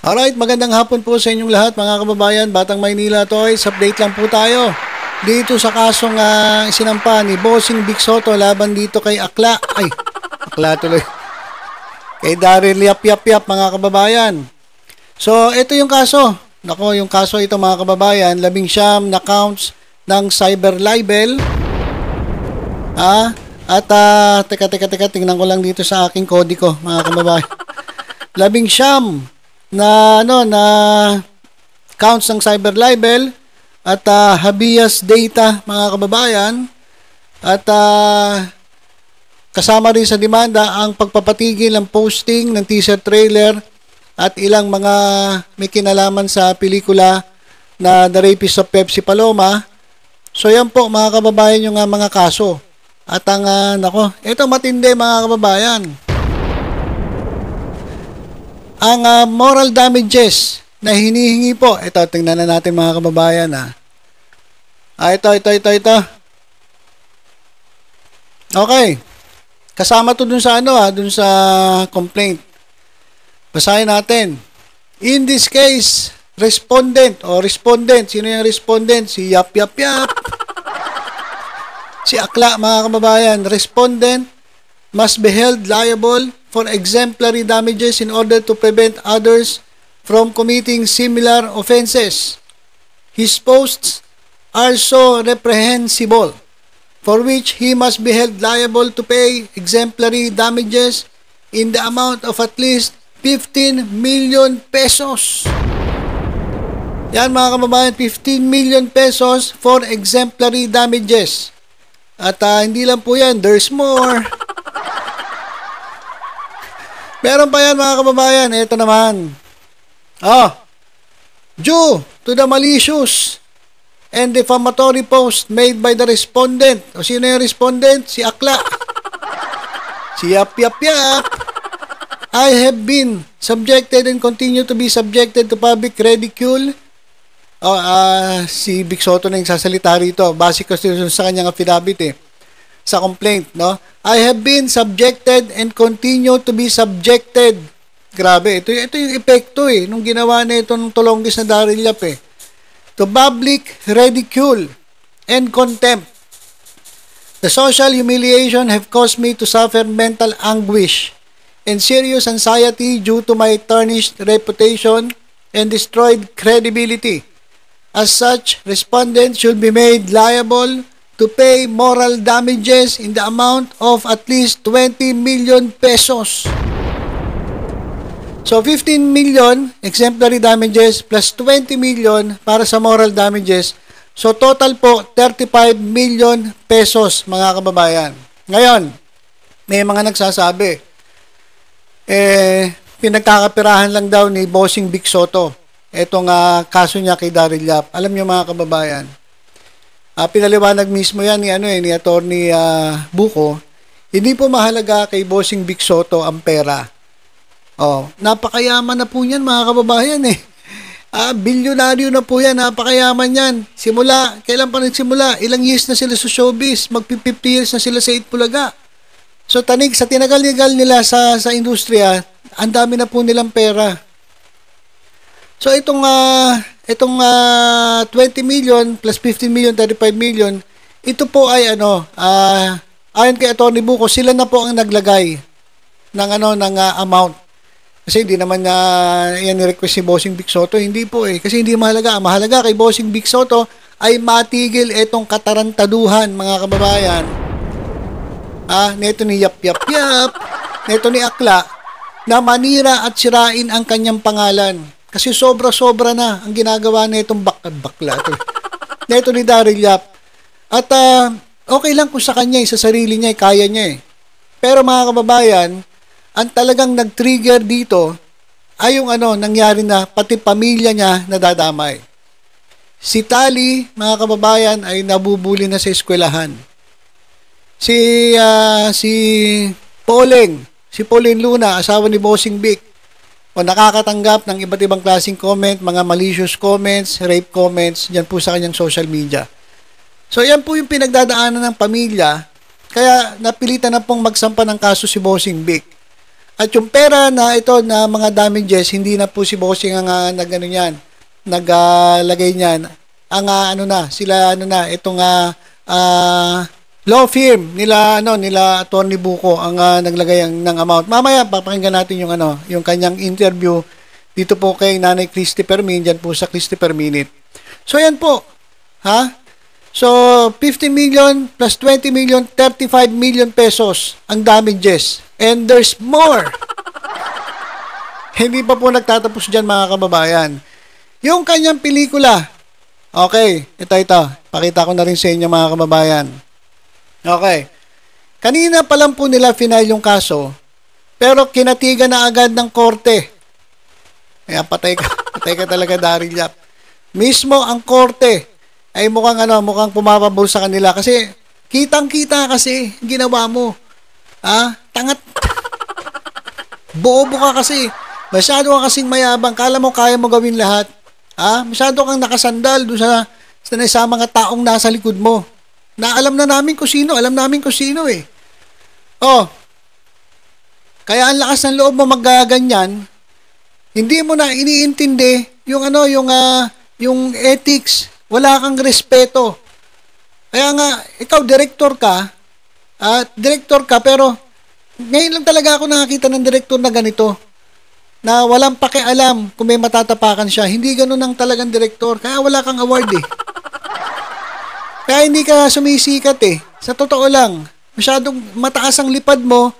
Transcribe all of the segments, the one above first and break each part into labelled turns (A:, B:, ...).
A: Alright, magandang hapon po sa inyong lahat mga kababayan. Batang Maynila Toys, update lang po tayo. Dito sa kasong isinampa ni Bossing Vic Sotto laban dito kay Akla. Ay, Akla tuloy. Kay Daryl Yap Yap Yap mga kababayan. So, ito yung kaso. Nako, yung kaso ito mga kababayan, 19 na counts ng cyber libel. Teka, tingnan ko lang dito sa aking kodiko mga kababayan. 19 na counts ng cyber libel at habeas data mga kababayan at kasama rin sa demanda ang pagpapatigil ng posting ng teaser trailer at ilang mga may kinalaman sa pelikula na The Rapist of Pepsi Paloma. So yan po mga kababayan yung mga kaso. At ang ito matindi mga kababayan. Ang moral damages na hinihingi po, ito, tingnan na natin mga kababayan ito. Okay. Kasama to dun sa dun sa complaint. Basahin natin. In this case, respondent, sino yung respondent? Si Yap Yap Yap. Si Akla mga kababayan. Respondent must be held liable for exemplary damages in order to prevent others from committing similar offenses. His posts are so reprehensible, for which he must be held liable to pay exemplary damages in the amount of at least 15 million pesos. Yan mga kababayan, 15 million pesos for exemplary damages. At hindi lang po yan, there's more. Meron pa yan mga kababayan. Ito naman. Due to the malicious and defamatory post made by the respondent. O sino yung respondent? Si Akla. Si Yap Yap Yap. I have been subjected and continue to be subjected to public ridicule. Si Vic Sotto na yung sasalita rito. Base kasi sa kanyang affidavit sa complaint, no? I have been subjected and continue to be subjected. Grabe, ito yung epekto nung ginawa na ito ng Tolongis na Daryl Yap to public ridicule and contempt. The social humiliation have caused me to suffer mental anguish and serious anxiety due to my tarnished reputation and destroyed credibility. As such, respondents should be made liable to pay moral damages in the amount of at least 20 million pesos. So, 15 million exemplary damages plus 20 million para sa moral damages. So, total po, 35 million pesos, mga kababayan. Ngayon, may mga nagsasabi, pinagkakapirahan lang daw ni Bossing Vic Sotto itong kaso niya kay Daryl Yap. Alam niyo mga kababayan, pinaliwanag mismo yan ni Attorney Buko, hindi po mahalaga kay Bossing Vic Sotto ang pera. Napakayaman na po yan mga kababayan bilyonaryo na po yan, napakayaman yan. Kailan pa nagsimula? Ilang years na sila sa showbiz, magpi-50 years na sila sa Itbulaga. So sa tinagal-nigal nila sa industriya, ang dami na po nilang pera. So itong 20 million plus 15 million, 35 million, ito po ay ayon kay Atty. Buko, sila na po ang naglagay ng amount. Kasi hindi naman yan ni-request si Bossing Vic Sotto, hindi po kasi hindi mahalaga. Ang mahalaga kay Bossing Vic Sotto ay matigil itong katarantaduhan mga kababayan. Neto ni Yap Yap Yap, neto ni Akla, na manira at sirain ang kanyang pangalan. Kasi sobra-sobra na ang ginagawa na itong bakla ito. Neto ni Daryl Yap. At okay lang kung sa kanya, sa sarili niya, kaya niya Pero mga kababayan, ang talagang nag-trigger dito ay yung nangyari na pati pamilya niya nadadamay. Si Tali, mga kababayan, ay nabubuli na sa eskwelahan. Si Pauline Luna, asawa ni Bossing Vic, nakakatanggap ng iba't ibang klaseng comment, mga malicious comments, rape comments, yan po sa kanyang social media. So, yan po yung pinagdadaanan ng pamilya, kaya napilitan na pong magsampa ng kaso si Bossing Vic. At yung pera na ito na mga damages, hindi na po si Bossing ang nagano niyan, naglagay niyan. Ang itong law firm nila Attorney Buko ang naglagay ng amount. Mamaya papakinggan natin yung kanyang interview dito po kay Nanay Christy Permin, diyan po sa Christy Per Minute. So yan po. So 15 million plus 20 million, 35 million pesos ang damages. And there's more. Hindi pa po nagtatapos diyan mga kababayan. Yung kanyang pelikula. Okay, ito. Pakita ko na rin sa inyo mga kababayan. Okay. Kanina pa lang po nila final yung kaso, pero kinatigan na agad ng korte. Kaya patay ka talaga, Daryl Yap. Mismo ang korte ay mukhang pumapabor sa kanila kasi kitang-kita kasi ginawa mo. Tangat. Bobo ka kasi. Masyado ka kasing mayabang. Kala mo kaya mo gawin lahat. Masyado kang nakasandal doon sa mga taong nasa likod mo. Na alam namin kung sino eh. Kaya ang lakas ng loob mo maggaganyan, hindi mo na iniintindi yung ethics, wala kang respeto. Kaya nga ikaw director ka pero ngayon lang talaga ako nakakita ng director na ganito. Na walang pakialam kung may matatapakan siya. Hindi ganoon ang talagang director. Kaya wala kang award eh. Kaya hindi ka sumisikat eh. Sa totoo lang. Masyadong mataas ang lipad mo,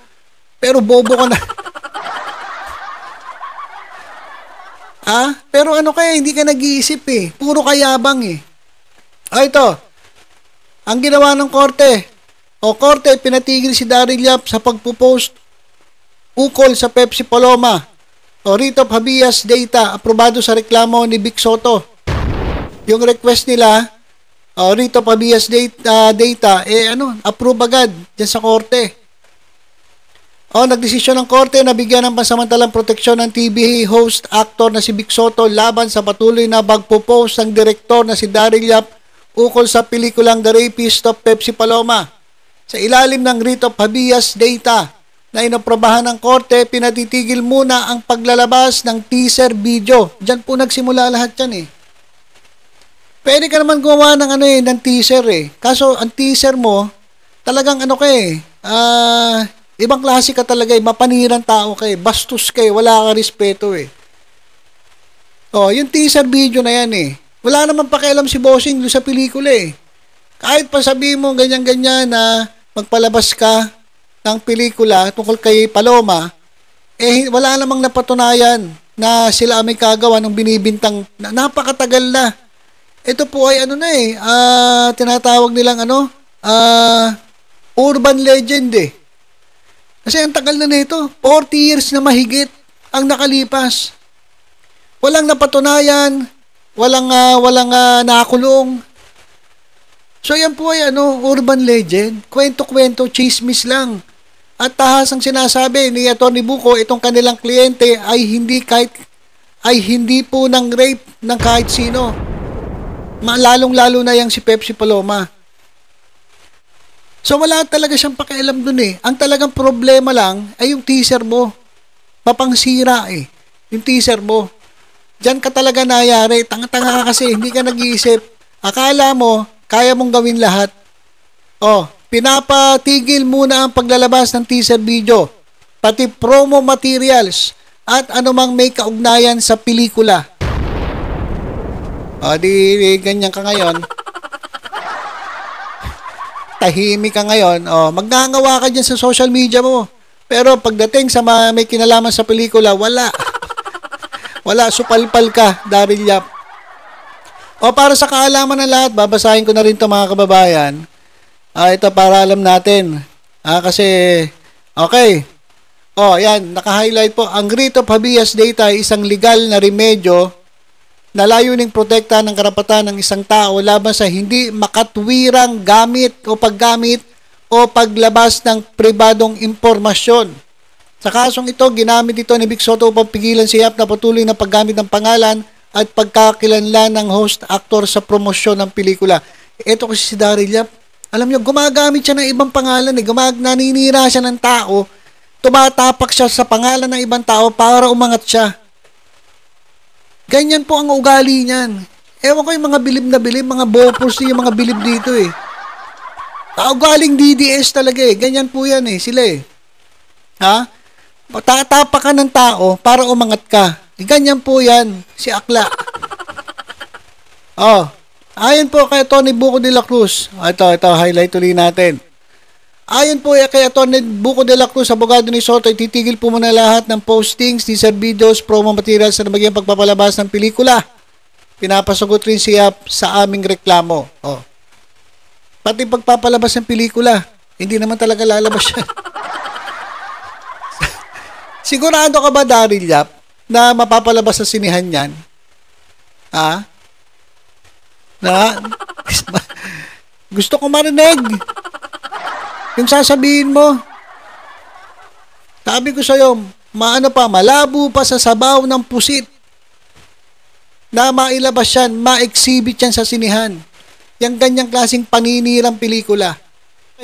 A: pero bobo ka na. Pero kaya hindi ka nag-iisip eh. Puro kayabang eh. Ito. Ang ginawa ng korte. Korte, pinatigil si Daryl Yap sa pagpo-post ukol sa Pepsi Paloma. Writ of habeas data, aprobado sa reklamo ni Vic Soto. Yung request nila, writ of habeas data, approve agad dyan sa korte. Nagdesisyon ng korte na bigyan ng pansamantalang proteksyon ng TV host actor na si Vic Soto laban sa patuloy na pagpo-post ng direktor na si Daryl Yap ukol sa pelikulang The Rapist of Pepsi Paloma. Sa ilalim ng writ of habeas data na inaprobahan ng korte, pinatitigil muna ang paglalabas ng teaser video. Diyan po nagsimula lahat yan eh. Pwede ka naman gumawa ng teaser eh. Kaso ang teaser mo, talagang ibang klase ka talaga eh. Mapanirang tao ka eh. Bastos ka eh. Wala kang respeto eh. Yung teaser video na yan eh. Wala naman pakialam si Bossing doon sa pelikula eh. Kahit pa sabihin mo ganyan-ganyan na magpalabas ka ng pelikula tungkol kay Paloma, wala namang napatunayan na sila may kagawa ng binibintang napakatagal na. Ito po ay tinatawag nilang urban legend eh. Kasi ang tagal na nito, 40 years na mahigit ang nakalipas. Walang napatunayan, walang nakulong. So yan po ay urban legend, kwento-kwento, chismis lang. At tahas ang sinasabi ni Atty. Buko, itong kanilang kliyente ay hindi po ng rape ng kahit sino. Lalong-lalo na yung si Pepsi Paloma. So wala talaga siyang pakialam dun eh. Ang talagang problema lang ay yung teaser mo. Mapangsira eh. Yung teaser mo. Diyan ka talaga nayari. Tanga-tanga ka kasi, hindi ka nag-iisip. Akala mo, kaya mong gawin lahat. Pinapatigil muna ang paglalabas ng teaser video, pati promo materials, at anumang may kaugnayan sa pelikula. Di ganyan ka ngayon. Tahimik ka ngayon. Magnangawa ka dyan sa social media mo. Pero pagdating sa may kinalaman sa pelikula, wala. Wala, supalpal ka, Daryl Yap. Para sa kaalaman ng lahat, babasahin ko na rin ito mga kababayan. Ito para alam natin. Kasi, okay. Yan, naka-highlight po. Ang writ of habeas data ay isang legal na remedyo na layuning protektahan ng karapatan ng isang tao laban sa hindi makatwirang gamit o paggamit o paglabas ng pribadong impormasyon. Sa kasong ito, ginamit ito ni Vic Soto upang pigilan si Yap na patuloy na paggamit ng pangalan at pagkakilanlan ng host actor sa promosyon ng pelikula. Ito kasi si Daryl Yap. Alam nyo, gumagamit siya ng ibang pangalan eh. Naninira siya ng tao tumatapak siya sa pangalan ng ibang tao para umangat siya. Ganyan po ang ugali niyan. Ewan ko yung mga bilib na bilib, mga bopers yung mga bilib dito eh. Ugaling DDS talaga eh. Ganyan po yan eh, sila eh. Ha? Tatapak ka ng tao para umangat ka. Ganyan po yan, si Akla. Oh, ayon po kay Tony Buco de la Cruz. Ito, highlight ulit natin. Ayon po kay Tony Buco de la Cruz, abogado ni Soto, titigil po muna lahat ng postings, teaser videos, promo materials na nabagyan pagpapalabas ng pelikula. Pinapasagot rin siya sa aming reklamo. Oh. Pati pagpapalabas ng pelikula, hindi naman talaga lalabas siya. Sigurado ka ba, Daryl Yap, na mapapalabas sa sinihan yan? Ha? Na? Gusto ko marinig. Yung sasabihin mo. Sabi ko sa'yo, malabo pa sa sabaw ng pusit na mailabas yan, ma-exhibit yan sa sinihan. Yung ganyang klaseng paninirang pelikula.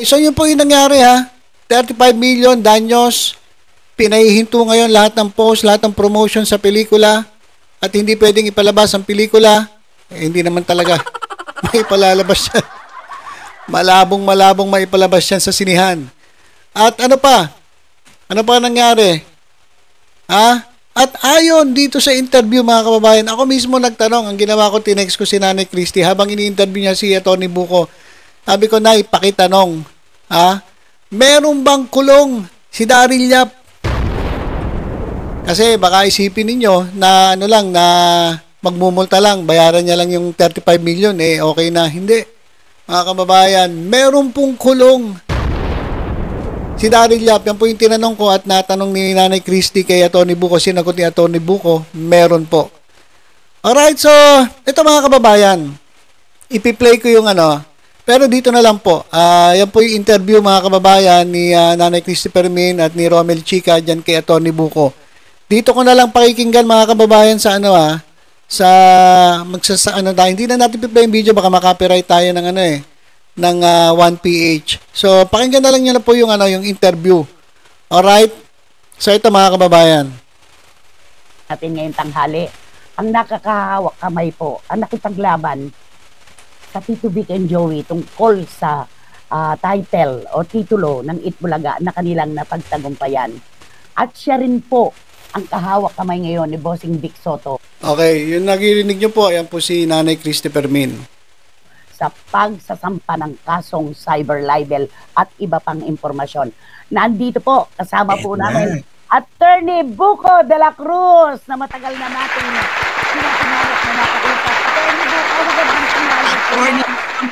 A: So yun po yung nangyari ha. 35 million danyos. Pinahihinto ngayon lahat ng post, lahat ng promotion sa pelikula. At hindi pwedeng ipalabas ang pelikula. Hindi naman talaga may palalabas yan. Malabong maipalabas yan sa sinihan. At ano pa? Ano pa nangyari? Ha? At ayon dito sa interview mga kababayan, ako mismo nagtanong, ang ginawa ko, tinext ko si Nanay Christy habang ini-interview niya si Tony Buco. Sabi ko, Nay, pakitanong, ha? Meron bang kulong si Daryl Yap? Kasi baka isipin ninyo na ano lang, na magmumulta lang, bayaran niya lang yung 35 million, okay na. Hindi. Mga kababayan, meron pong kulong si Daryl Yap. Yan po yung tinanong ko at natanong ni Nanay Christy kay Tony Buco. Sinagot ni Tony Buco, meron po. Alright, so, ito mga kababayan, ipi-play ko yung ano, pero dito na lang po. Yan po yung interview mga kababayan ni Nanay Christy Fermin at ni Romel Chica dyan kay Tony Buco. Dito ko na lang pakikinggan mga kababayan sa ano hindi na natin i-play yung video, baka makopyright tayo ng ano ng 1PH. So, pakinggan na lang nyo na po yung yung interview. Alright? So, ito mga kababayan.
B: Natin ngayong tanghali, ang nakakahawak kamay po, ang nakipaglaban sa Tito Vic and Joey tungkol sa title o titulo ng Itbulaga na kanilang napagtagumpayan. At siya rin po ang kahawak kamay ngayon ni Bossing Vic Soto.
A: Okay, yung nagirinig nyo po, ayan po si Nanay Christy Fermin.
B: Sa pagsasampa ng kasong cyber libel at iba pang impormasyon. Nandito po, kasama po namin, Attorney Buco de la Cruz, na matagal na natin pinapangarap na nakakita. Attorney Buco, magandang tanghali.
C: Attorney,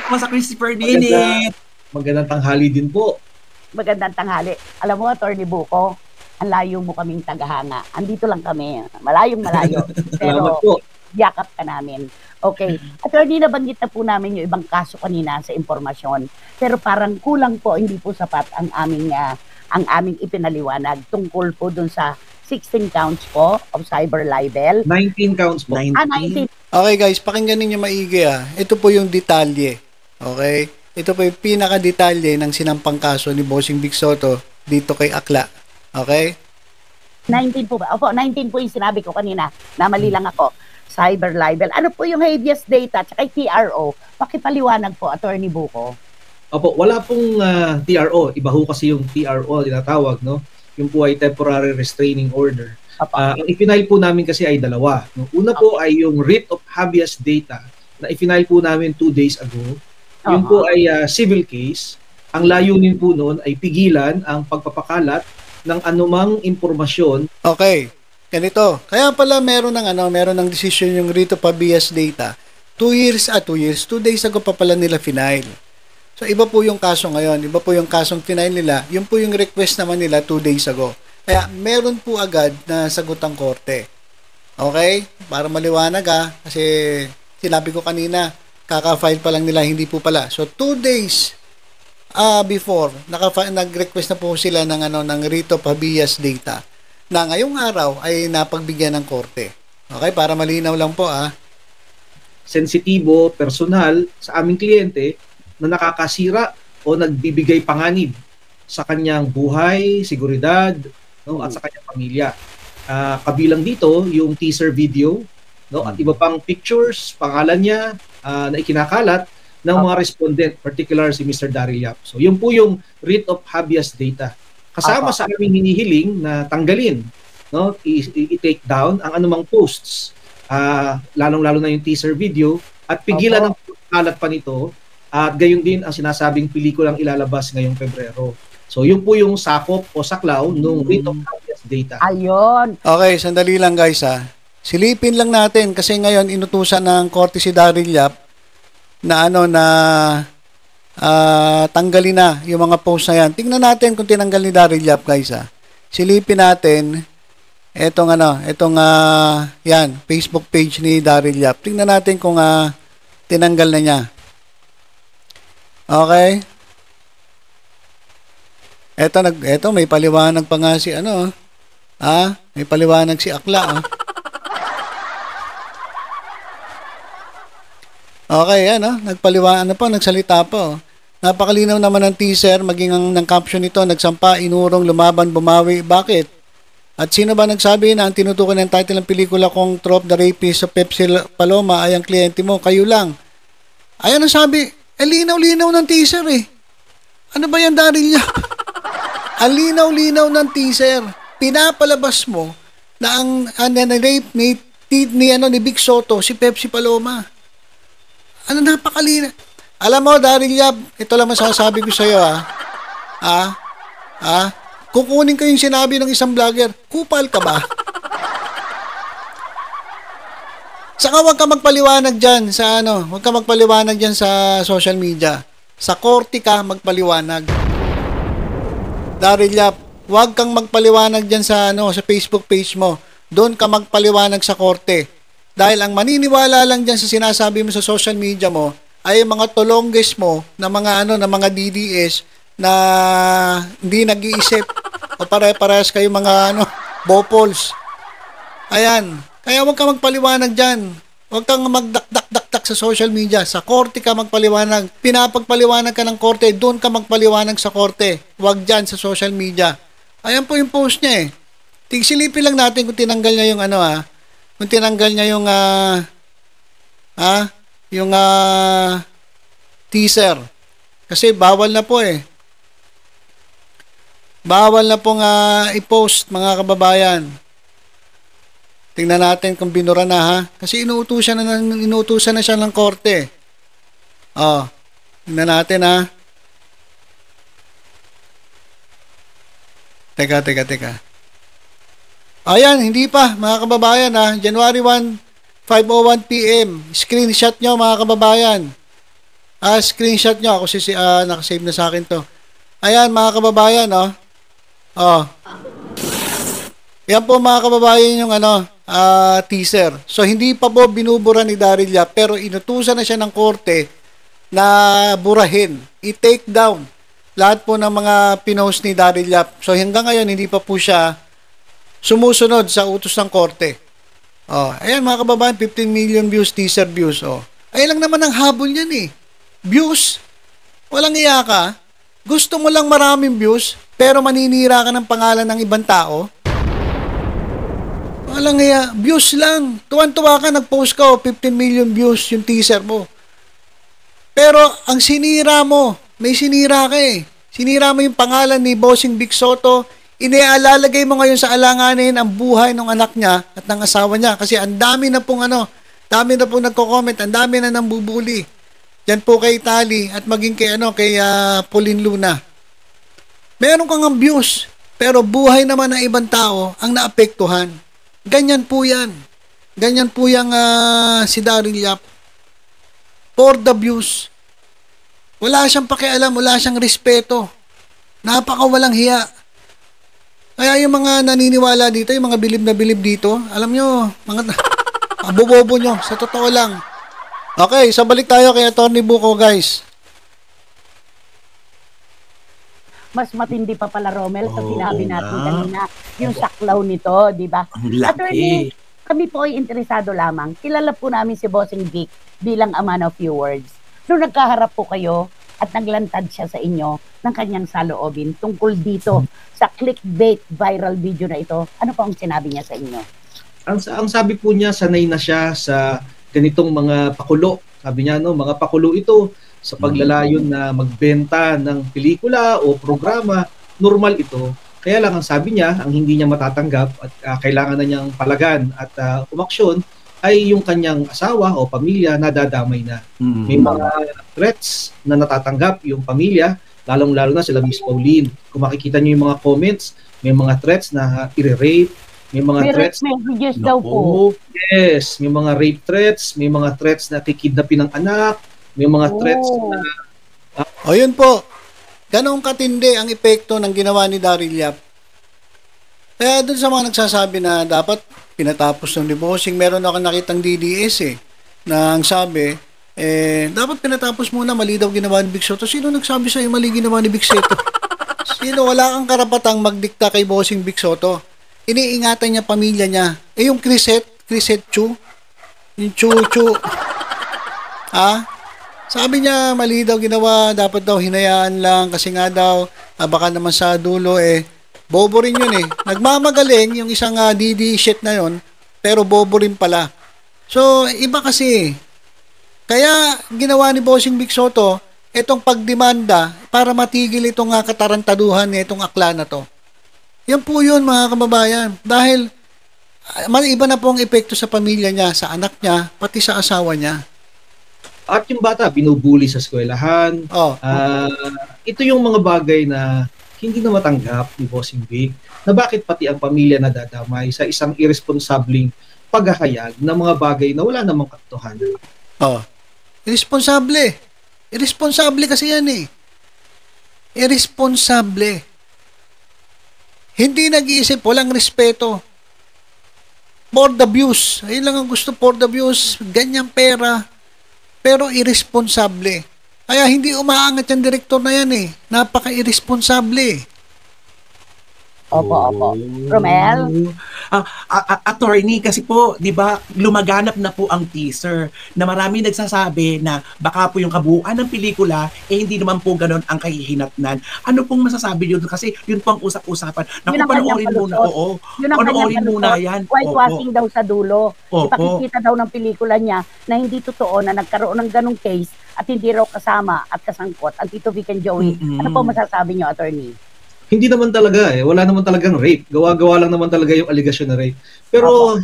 C: po sa Christopher Dinit.
D: Magandang tanghali din po.
B: Magandang tanghali. Alam mo, Attorney Buco, ang layo mo kaming tagahanga. Andito lang kami, malayong malayo. Pero yakap ka namin. Okay. Attorney, nabanggit na po namin yung ibang kaso kanina sa impormasyon. Pero parang kulang po, hindi po sapat ang aming ipinaliwanag tungkol po dun sa 16 counts po of cyber libel.
D: 19 counts po.
B: 19.
A: Okay guys, pakinggan ninyo maigi Ito po yung detalye. Okay? Ito po yung pinaka-detalye ng sinampang kaso ni Bossing Vic Soto dito kay Akla. Okay?
B: 19 po ba? Opo, 19 po yung sinabi ko kanina. Namali lang ako. Cyber libel. Ano po yung habeas data at TRO? Pakipaliwanag po, Attorney Buco.
D: Opo, wala pong TRO. Iba ho kasi yung TRO tinatawag, no? Yung po ay temporary restraining order. Ang ipinail po namin kasi ay dalawa. No? Una po ay yung writ of habeas data na ipinail po namin 2 days ago. Yung po ay civil case. Ang layunin po noon ay pigilan ang pagpapakalat ng anumang impormasyon.
A: Okay. Ganito. Kaya pala meron ng decision yung writ of habeas data. 2 days ago pa pala nila final. So iba po yung kaso ngayon, iba po yung kasong final nila. Yun po yung request naman nila 2 days ago. Kaya meron po agad na sagot ang korte. Okay? Para maliwanag kasi sinabi ko kanina, kaka-file pa lang nila, hindi po pala. So 2 days before, nag-request na po sila ng writ of habeas data na ngayong araw ay napagbigyan ng korte. Okay? Para malinaw lang po
D: Sensitibo, personal sa aming kliyente na nakakasira o nagbibigay panganib sa kanyang buhay, seguridad, no, at sa kanyang pamilya. Kabilang dito yung teaser video, no, at iba pang pictures, pangalan niya na ikinakalat ng mga respondent, particular si Mr. Daryl Yap. So yun po yung writ of habeas data. Kasama sa aming hinihiling na tanggalin, no, i-take down ang anumang posts, lalong-lalo na yung teaser video, at pigilan ang kalat pa nito, at gayon din ang sinasabing pelikulang ilalabas ngayong Pebrero. So yun po yung sakop o saklaw ng writ of habeas data.
B: Ayun.
A: Okay, sandali lang guys Silipin lang natin kasi ngayon inutusan ng korte si Daryl Yap na tanggalin na yung mga post na yan. Tingnan natin kung tinanggal ni Daryl Yap guys Silipin natin etong yan, Facebook page ni Daryl Yap. Tingnan natin kung tinanggal na niya. Okay? Eto may paliwanag pa nga si may paliwanag si Akla Okay, nagpaliwanag nagsalita pa Napakalinaw naman ng teaser, maging ng caption nito, nagsampa, inurong, lumaban, bumawi. Bakit? At sino ba nagsabi na ang tinutukoy ng title ng pelikula kong Trop the Rapist sa Pepsi Paloma ay ang kliyente mo? Kayo lang. Ayan ang sabi, linaw-linaw ng teaser Ano ba yan, Daryl Yap? Ang linaw-linaw ng teaser. Pinapalabas mo na ang rape ni Big Soto, si Pepsi Paloma. Napakalinaw. Alam mo, Daryl Yap, ito lang masasabi ko sa'yo, kukunin ko yung sinabi ng isang vlogger, kupal ka ba? Saka huwag ka magpaliwanag dyan huwag ka magpaliwanag dyan sa social media. Sa korte ka magpaliwanag. Daryl Yap, huwag kang magpaliwanag dyan sa Facebook page mo. Doon ka magpaliwanag sa korte. Dahil ang maniniwala lang dyan sa sinasabi mo sa social media mo, ay mga tulongges mo na mga na mga DDS na hindi nag-iisip o pare-parehas kayo mga bopols. Ayan. Kaya huwag ka magpaliwanag dyan. Huwag kang magdak-dak-dak sa social media. Sa korte ka magpaliwanag. Pinapagpaliwanag ka ng korte, doon ka magpaliwanag sa korte. Huwag dyan sa social media. Ayan po yung post niya Tigsilipin lang natin kung tinanggal niya yung kung tinanggal niya yung yung teaser. Kasi bawal na po Bawal na pong i-post, mga kababayan. Tingnan natin kung binura na Kasi inuutusan na siya ng korte. Tingnan natin Teka. Ayan, hindi pa, mga kababayan January 1, 5:01 PM. Screenshot nyo, mga kababayan. Screenshot nyo. Ako nakasave na sa akin to. Ayan, mga kababayan, Yan po, mga kababayan, yung teaser. So, hindi pa po binubura ni Daryl Yap, pero inutusan na siya ng korte na burahin, i-take down lahat po ng mga pinost ni Daryl Yap. So, hanggang ngayon, hindi pa po siya sumusunod sa utos ng korte. Ayan, mga kababayan, 15 million views, teaser views. Ayan lang naman ang habol niyan Views. Walang iya ka. Gusto mo lang maraming views, pero maninira ka ng pangalan ng ibang tao. Walang iya. Views lang. Tuwan-tuwa ka, nag-post ka, 15 million views yung teaser mo. Pero, ang sinira mo, may sinira ka Sinira mo yung pangalan ni Bossing Big Soto. Inialalagay mo ngayon sa alanganin ang buhay ng anak niya at ng asawa niya. Kasi ang dami na pong dami na pong nagko-comment, ang dami na nang bubuli. Yan po kay Tali at maging kay Pauline Luna. Meron kang views, pero buhay naman ng ibang tao ang naapektuhan. Ganyan po yan. Ganyan po yung si Daryl Yap. For the views. Wala siyang pakialam, wala siyang respeto. Napakawalang hiya. Kaya yung mga naniniwala dito, yung mga bilib na bilib dito, alam nyo, mga bobobo nyo, sa totoo lang. Okay, so balik tayo kay Atty. Buko, guys.
B: Mas matindi pa pala, Romel, sa sinabi natin kanina, yung saklaw nito, di ba? Attorney, kami po ay interesado lamang. Kilala po namin si Bossing Vic bilang a man of few words. Nung nagkaharap po kayo, at naglantad siya sa inyo ng kanyang saloobin tungkol dito sa clickbait viral video na ito. Ano po ang sinabi niya sa inyo?
D: Ang sabi po niya, sanay na siya sa ganitong mga pakulo. Sabi niya, no, mga pakulo ito sa paglalayon na magbenta ng pelikula o programa, normal ito. Kaya lang ang sabi niya, ang hindi niya matatanggap at kailangan na niyang palagan at umaksyon ay yung kanyang asawa o pamilya nadadamay na. May mga threats na natatanggap yung pamilya, lalong-lalo na sila Miss Pauline. Kung makikita niyo yung mga comments, may mga threats na i-rape, may mga threats.
B: May videos daw po.
D: Yes, may mga rape threats, may mga threats na kikidnapin ng anak, may mga threats na...
A: O yun po, ganong katindi ang epekto ng ginawa ni Daryl Yap. Kaya doon sa mga nagsasabi na dapat pinatapos ng debossing, meron ako nakitang DDS na ang sabi, dapat pinatapos muna, mali daw ginawa ni Vic Soto. Sino nagsabi sa'yo mali ginawa ni Vic Soto? Sino? Wala kang karapatang magdikta kay bossing Vic Soto. Iniingatan niya pamilya niya. Yung Criset Chu, yung Chu. Sabi niya, mali daw ginawa, dapat daw hinayaan lang kasi nga daw, baka naman sa dulo bobo rin yun Nagmamagaling yung isang DD shit na yun, pero bobo rin pala. So, iba kasi. Kaya, ginawa ni Bossing Vic Soto, itong pagdemanda para matigil itong katarantaduhan itong akla na to. Yan po yun, mga kababayan. Dahil, iba na po ang epekto sa pamilya niya, sa anak niya, pati sa asawa niya.
D: At yung bata, binubuli sa eskwelahan. Ito yung mga bagay na hindi na matanggap ni Bossing Vic, na bakit pati ang pamilya nadadamay sa isang irresponsableng paghahayag ng mga bagay na wala namang katotohanan.
A: Irresponsable. Irresponsable kasi yan Irresponsable. Hindi nag-iisip, walang respeto. For the views. Ayun lang ang gusto, for the views. Ganyang pera. Pero irresponsable. Kaya hindi umaangat yung direktor na yan Napaka-irresponsable.
B: Opo. Romel?
C: Attorney, kasi po, di ba, lumaganap na po ang teaser na marami nagsasabi na baka po yung kabuuan ng pelikula, hindi naman po ganun ang kahihinatnan. Ano pong masasabi yun? Kasi yun po ang usap-usapan. Naku, panoorin muna. Oo. Panoorin muna yan.
B: Whitewashing daw sa dulo. Ipakikita daw ng pelikula niya na hindi totoo na nagkaroon ng ganung case at hindi raw kasama at kasangkot ang Tito Vic and Joey. Ano po masasabi niyo, attorney?
D: Hindi naman talaga wala naman talagang rape. Gawa-gawa lang naman talaga yung allegation na rape. Pero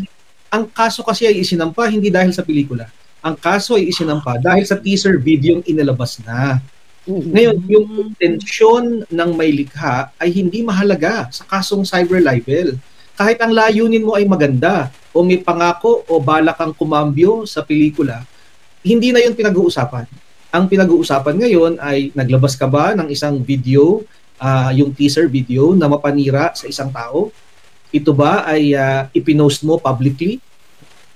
D: ang kaso kasi ay isinampa hindi dahil sa pelikula. Ang kaso ay isinampa dahil sa teaser video yung inilabas na. Ngayon, yung intensyon ng may likha ay hindi mahalaga sa kasong cyber libel. Kahit ang layunin mo ay maganda o may pangako o balak kang kumambyo sa pelikula, hindi na yun pinag-uusapan. Ang pinag-uusapan ngayon ay naglabas ka ba ng isang video, yung teaser video na mapanira sa isang tao? Ito ba ay ipinost mo publicly?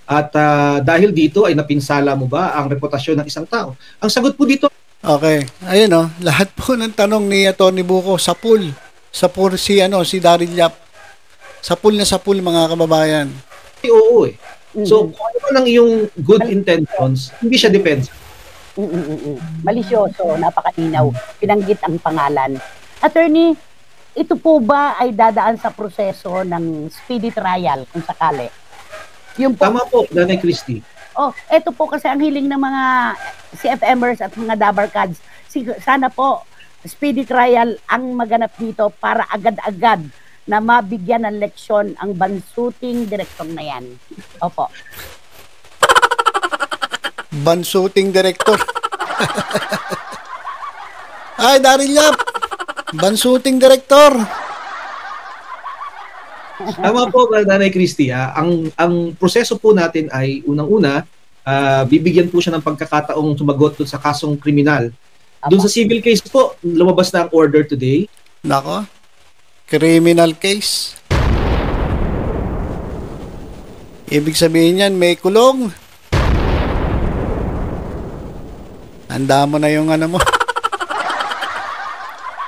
D: At dahil dito ay napinsala mo ba ang reputasyon ng isang tao? Ang sagot po dito,
A: okay. Ayun lahat po ng tanong ni Atty. Buko sa pool. Sa pool si Daryl Yap. Sa pool mga kababayan.
D: Oo So kung ano man ang iyong good intentions, hindi siya depensa.
B: Malisyoso, napakalinaw. Pinanggit ang pangalan. Attorney, ito po ba ay dadaan sa proseso ng speedy trial kung sakali?
D: Tama po, Nanay Christy.
B: Ito po kasi ang hiling ng mga CFMers at mga Dabarkads. Sana po, speedy trial ang maganap dito para agad-agad na mabigyan ng leksyon ang bansuting direktor na yan. Opo.
A: Bansuting director. Ay, Daryl Yap. Bansuting director.
D: Tama po, Nanay Christy. Ang proseso po natin ay unang-una, bibigyan po siya ng pagkakataong sumagot doon sa kasong kriminal. Doon sa civil case po, lumabas na ang order today.
A: Nako. Criminal case. Ibig sabihin yan, may kulong. Handa mo na yung mo.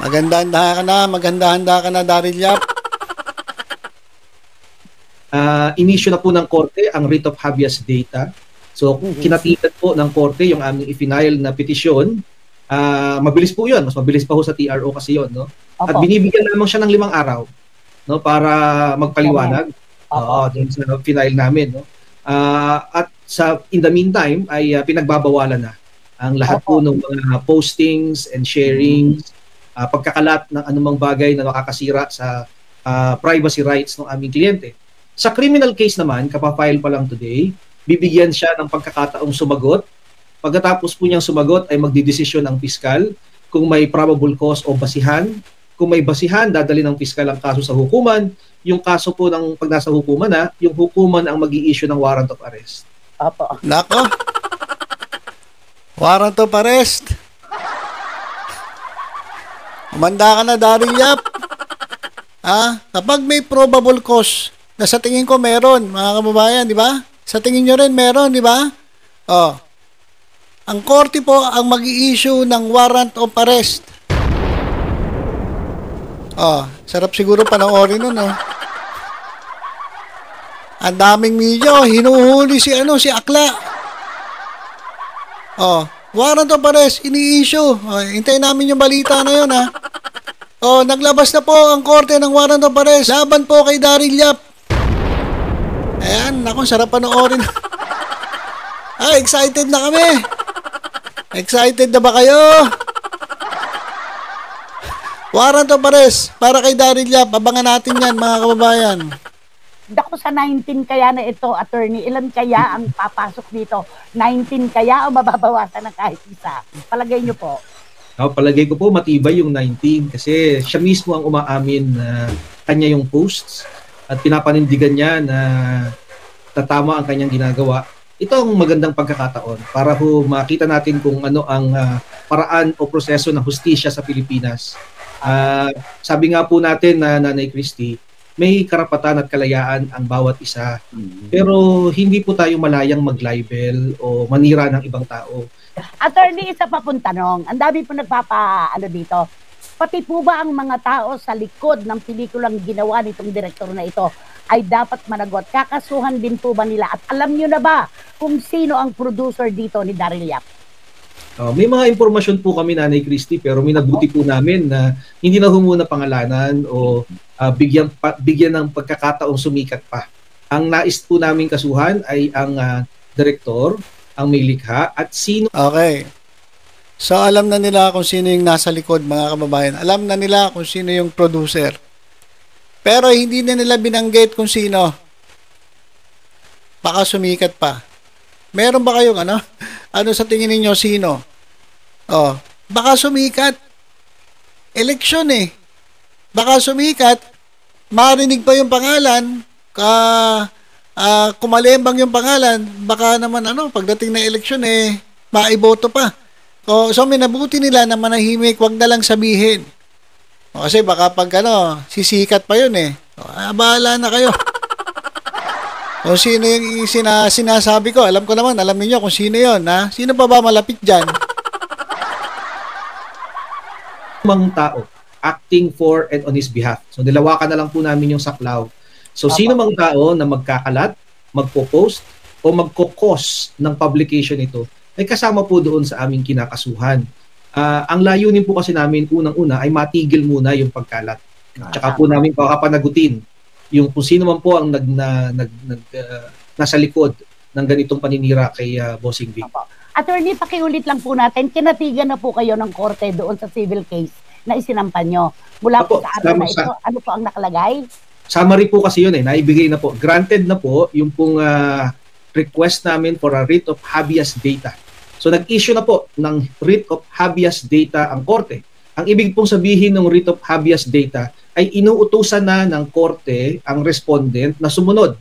A: Maganda-handa ka na, Daryl Yap.
D: Inisyu na po ng korte ang writ of habeas data. So, kinatitan po ng korte yung aming i-final na petisyon Mabilis po 'yun, mas mabilis pa ho sa TRO kasi 'yon, no? At
B: Opo.
D: binibigyan lamang siya ng 5 araw, no, para magpaliwanag.
B: Opo.
D: Dun sa final namin, no. At in the meantime ay pinagbabawalan na ang lahat po ng mga postings and sharings, pagkakalat ng anumang bagay na nakakasira sa privacy rights ng aming kliyente. Sa criminal case naman, kapafile pa lang today, bibigyan siya ng pagkakataong sumagot. Pagkatapos po niyang sumagot ay magdidesisyon ang piskal kung may probable cause o basihan. Kung may basihan, dadali ng piskal ang kaso sa hukuman. Yung kaso po ng pag nasa hukuman na, yung hukuman ang mag-i-issue ng warrant of arrest.
B: Opo.
A: Nako. Warrant of arrest. Umanda ka na, Daryl Yap. Kapag may probable cause, na sa tingin ko meron, mga kababayan, di ba? Sa tingin nyo rin meron, di ba? Ang korte po ang mag-i-issue ng warrant of arrest. Sarap siguro panoorin nun, no? Ang daming media, hinuhuli si Akla. Warrant of arrest, ini-issue. Hintayin namin yung balita na yun, ha? Naglabas na po ang korte ng warrant of arrest. Laban po kay Daryl Yap. Ayan, naku, sarap panoorin. Excited na kami. Excited na ba kayo? Warrant of arrest para kay Daryl Yap. Abangan natin yan, mga kababayan.
B: Dako sa 19 kaya na ito, attorney. Ilan kaya ang papasok dito? 19 kaya o mababawasan ng kahit isa? Palagay nyo po.
D: Palagay ko po matibay yung 19 kasi siya mismo ang umaamin na kanya yung posts at pinapanindigan niya na tatama ang kanyang ginagawa. Ito ang magandang pagkakataon para ho makita natin kung ano ang paraan o proseso ng hustisya sa Pilipinas. Sabi nga po natin na Nanay Christy, may karapatan at kalayaan ang bawat isa. Pero hindi po tayo malayang mag-libel o manira ng ibang tao.
B: Attorney, isa pa pong tanong. Ang dami po dito. Pati po ba ang mga tao sa likod ng pelikulang ginawa nitong direktor na ito ay dapat managot? Kakasuhan din po ba nila? At alam nyo na ba kung sino ang producer dito ni Daryl Yap?
D: May mga impormasyon po kami, Nanay Christy, pero minabuti po namin na hindi na humuna pangalanan o bigyan ng pagkakataong sumikat pa. Ang nais po namin kasuhan ay ang direktor, ang may likha, at sino.
A: Okay. So, alam na nila kung sino yung nasa likod, mga kababayan. Alam na nila kung sino yung producer. Pero hindi na nila binanggit kung sino. Baka sumikat pa. Meron ba kayong ano? Ano sa tingin niyo sino? Baka sumikat. Eleksyon eh. Baka sumikat. Marinig pa yung pangalan. Kumalembang yung pangalan. Baka naman pagdating na eleksyon eh, maiboto pa. So minabuti nila na manahimik, wag na lang sabihin. Kasi baka pag sisikat pa yun eh. Bahala na kayo. O sino yung sinasabi ko? Alam ko naman, alam niyo kung sino yun, ha? Sino pa ba malapit dyan?
D: Mga tao acting for and on his behalf. So nilawakan na lang po namin yung saklaw. So sino mang tao na magkakalat, magpo-post o magko-cause ng publication ito ay kasama po doon sa aming kinakasuhan. Ang layunin po kasi namin unang-una ay matigil muna yung pagkalat. Tsaka po namin papanagutin yung kung sino man po ang nasa likod ng ganitong paninira kay Bossing Vic.
B: Attorney, pakiulit lang po natin, kinatigan na po kayo ng korte doon sa civil case na isinampan nyo. Mula po sa araw na ito, ano po ang nakalagay?
D: Summary po kasi yun naibigay na po. Granted na po yung pong request namin for a writ of habeas data. So nag-issue na po ng writ of habeas data ang korte. Ang ibig pong sabihin ng writ of habeas data ay inuutusan na ng korte ang respondent na sumunod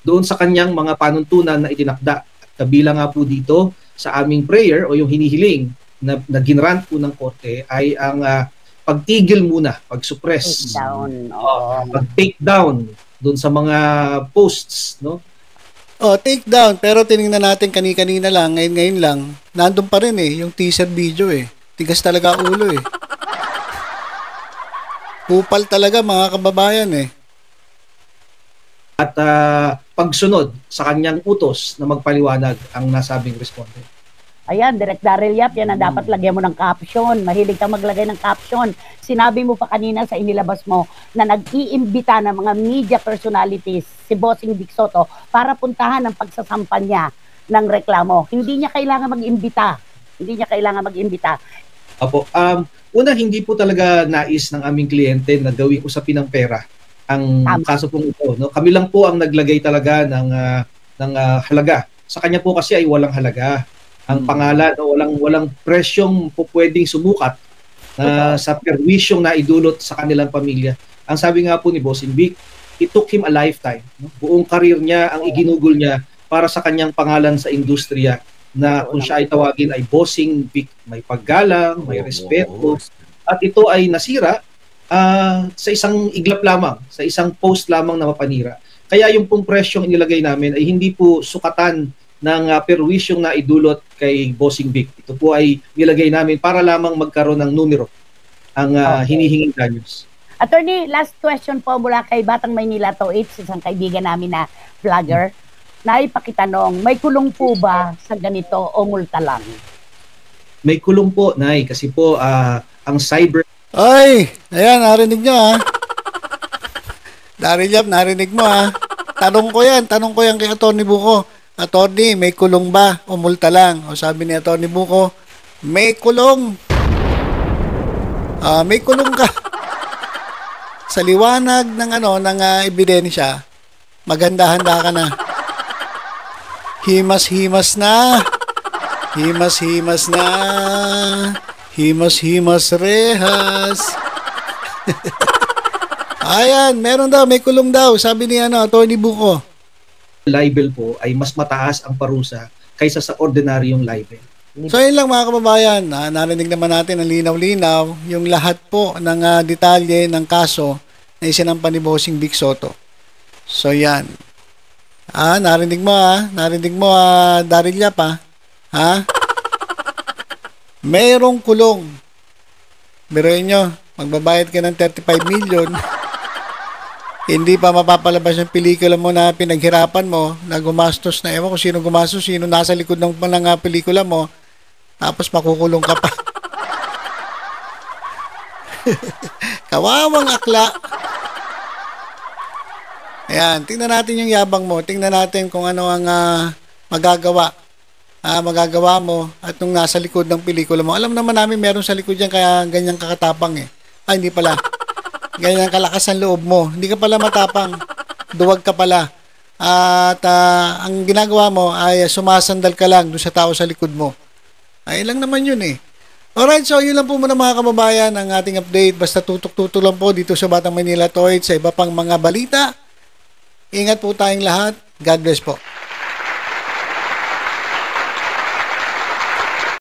D: doon sa kanyang mga panuntunan na itinakda. At kabilang nga po dito sa aming prayer o yung hinihiling na ginrant po ng korte ay ang pagtigil muna, pag-suppress, pag-take down doon sa mga posts, no?
A: Take down, pero tiningnan natin kani-kanina lang, ngayon lang, nandun pa rin yung teaser video Tigas talaga ulo Kupal talaga, mga kababayan
D: At pagsunod sa kanyang utos na magpaliwanag ang nasabing respondent.
B: Ayan, Direk Daryl Yap, yan ang dapat lagyan mo ng caption. Mahilig kang maglagay ng caption. Sinabi mo pa kanina sa inilabas mo na nag-iimbita ng mga media personalities si Bossing Vic Soto para puntahan ang pagsasampan niya ng reklamo. Hindi niya kailangan mag-imbita. Hindi niya kailangan mag-imbita.
D: Apo, una, hindi po talaga nais ng aming kliyente na gawing usapin ng pera ang kaso pong ito. No? Kami lang po ang naglagay talaga ng halaga. Sa kanya po kasi ay walang halaga. Ang pangalan, no? walang presyong po pwedeng sumukat sa perwisyong na idulot sa kanilang pamilya. Ang sabi nga po ni Bossing Vic, it took him a lifetime. No? Buong karir niya ang iginugol niya para sa kanyang pangalan sa industriya na kung siya ay tawagin ay Bossing Vic, may paggalang, may respeto, at ito ay nasira sa isang iglap lamang, sa isang post lamang na mapanira. Kaya yung pong presyong inilagay namin ay hindi po sukatan ng perwisyong na idulot kay Bossing Vic. Ito po ay nilagay namin para lamang magkaroon ng numero ang hinihinging danyos.
B: Attorney, last question po mula kay Batang Maynila to 8, isang kaibigan namin na vlogger. Naipakitanong, may kulong po ba sa ganito o multa lang?
D: May kulong po, Nay, kasi po ang cyber...
A: Ay, ayan, narinig nyo ha. Daryl Yap, narinig mo ha. Tanong ko yan kay Atty. Buko. Atty, may kulong ba o multa lang? O sabi ni Atty. Buko, may kulong. May kulong ka. Sa liwanag ng ebidensya, maganda-handa ka na. Himas-himas na. Himas-himas na. Himas-himas rehas. Ayan, meron daw, may kulong daw. Sabi ni Atty. Buko.
D: Libel po ay mas mataas ang parusa kaysa sa ordinaryong libel.
A: So yun lang mga kababayan, narinig naman natin ang linaw-linaw yung lahat po ng detalye ng kaso na isinampa ni Bossing Vic Soto. So yan. Narinig mo Daryl Yap ha? Mayroong kulong. Biruin nyo, magbabayad ka ng 35 million. Hindi pa mapapalabas yung pelikula mo na pinaghirapan mo, na gumastos na, ewan kung sino gumastos, sino nasa likod ng pelikula mo, tapos makukulong ka pa. Kawawang akla. Ayan, tingnan natin yung yabang mo, tingnan natin kung ano ang magagawa mo at nung nasa likod ng pelikula mo. Alam naman namin meron sa likod yan kaya ganyan kakatapang eh. Hindi pala. Ganyan kalakas ang loob mo. Hindi ka pala matapang. Duwag ka pala. At ang ginagawa mo ay sumasandal ka lang doon sa tao sa likod mo. Ay lang naman yun eh. Alright, so yun lang po muna mga kababayan ang ating update. Basta tutok-tutok lang po dito sa Batang Manila Toys sa iba pang mga balita. Ingat po tayong lahat. God bless po.